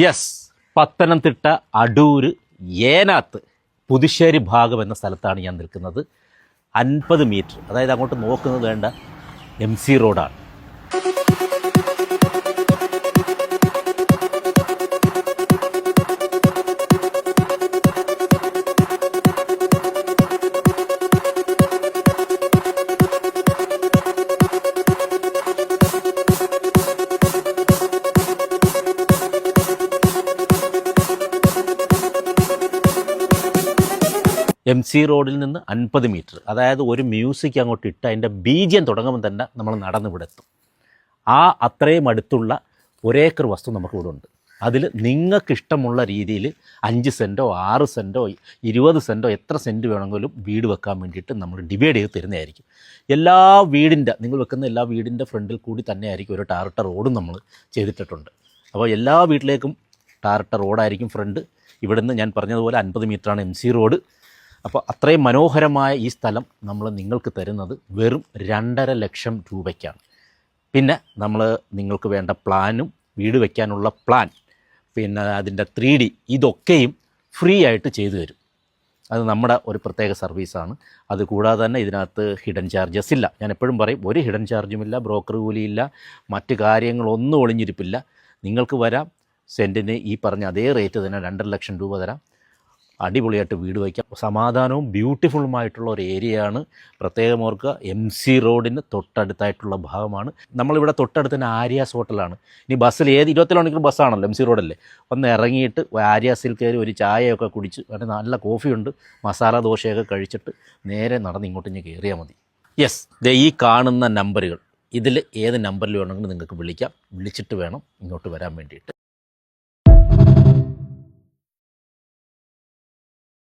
Yes, Pathanamthitta Adoor Enath Puthussery ഭാഗം എന്ന സ്ഥലത്താണ് ഞാൻ നിൽക്കുന്നത്. 50 മീറ്റർ, അതായത് അങ്ങോട്ട് നോക്കുന്നത് വേണ്ട MC റോഡാണ്. MC റോഡിൽ നിന്ന് 50 മീറ്റർ, അതായത് ഒരു മ്യൂസിക് അങ്ങോട്ട് ഇട്ട് അതിൻ്റെ ബീജിയം തുടങ്ങുമ്പോൾ തന്നെ നമ്മൾ നടന്നിവിടെ എത്തും. അത്രയും അടുത്തുള്ള ഒരേക്കർ വസ്തു നമുക്കിവിടെ ഉണ്ട്. അതിൽ നിങ്ങൾക്കിഷ്ടമുള്ള രീതിയിൽ 5 സെൻറ്റോ 6 സെൻറ്റോ 20 സെൻറ്റോ എത്ര സെൻറ്റ് വേണമെങ്കിലും വീട് വെക്കാൻ വേണ്ടിയിട്ട് നമ്മൾ ഡിവൈഡ് ചെയ്ത് തരുന്നതായിരിക്കും. എല്ലാ വീടിൻ്റെ, നിങ്ങൾ വെക്കുന്ന എല്ലാ വീടിൻ്റെ ഫ്രണ്ടിൽ കൂടി തന്നെയായിരിക്കും ഒരു ടാറിട്ട റോഡും നമ്മൾ ചെയ്തിട്ടുണ്ട്. അപ്പോൾ എല്ലാ വീട്ടിലേക്കും ടാറിട്ട റോഡായിരിക്കും ഫ്രണ്ട്. ഇവിടുന്ന് ഞാൻ പറഞ്ഞതുപോലെ 50 മീറ്ററാണ് MC റോഡ്. അപ്പോൾ അത്രയും മനോഹരമായ ഈ സ്ഥലം നമ്മൾ നിങ്ങൾക്ക് തരുന്നത് വെറും 2.5 ലക്ഷം രൂപയ്ക്കാണ്. പിന്നെ നമ്മൾ നിങ്ങൾക്ക് വേണ്ട പ്ലാനും വീട് വയ്ക്കാനുള്ള പ്ലാൻ, പിന്നെ അതിൻ്റെ 3D ഇതൊക്കെയും ഫ്രീ ആയിട്ട് ചെയ്തു തരും. അത് നമ്മുടെ ഒരു പ്രത്യേക സർവീസാണ്. അതുകൂടാതെ തന്നെ ഇതിനകത്ത് ഹിഡൻ ചാർജസ് ഇല്ല. ഞാൻ എപ്പോഴും പറയും, ഒരു ഹിഡൻ ചാർജുമില്ല, ബ്രോക്കർ കൂലിയില്ല, മറ്റ് കാര്യങ്ങളൊന്നും ഒളിഞ്ഞിരിപ്പില്ല. നിങ്ങൾക്ക് വരാം, സെൻറ്റിന് ഈ പറഞ്ഞ അതേ റേറ്റ് തന്നെ 2.5 ലക്ഷം രൂപ തരാം. അടിപൊളിയായിട്ട് വീട് വയ്ക്കാം. സമാധാനവും ബ്യൂട്ടിഫുള്ളുമായിട്ടുള്ള ഒരു ഏരിയയാണ്. പ്രത്യേകം ഓർക്കുക, MC റോഡിന് തൊട്ടടുത്തായിട്ടുള്ള ഭാഗമാണ്. നമ്മളിവിടെ തൊട്ടടുത്ത് തന്നെ ആര്യാസ് ഹോട്ടലാണ്. ഇനി ബസ്സിൽ 24 മണിക്കൂർ ബസ്സാണല്ലോ, MC റോഡല്ലേ, ഒന്ന് ഇറങ്ങിയിട്ട് ആര്യാസിൽ കയറി ഒരു ചായയൊക്കെ കുടിച്ച് നല്ല കോഫിയുണ്ട്, മസാല ദോശയൊക്കെ കഴിച്ചിട്ട് നേരെ നടന്ന് ഇങ്ങോട്ട് ഇനി കയറിയാൽ മതി. യെസ്, ഈ കാണുന്ന നമ്പറുകൾ, ഇതിൽ ഏത് നമ്പറിൽ വേണമെങ്കിലും നിങ്ങൾക്ക് വിളിക്കാം. വിളിച്ചിട്ട് വേണം ഇങ്ങോട്ട് വരാൻ വേണ്ടിയിട്ട്.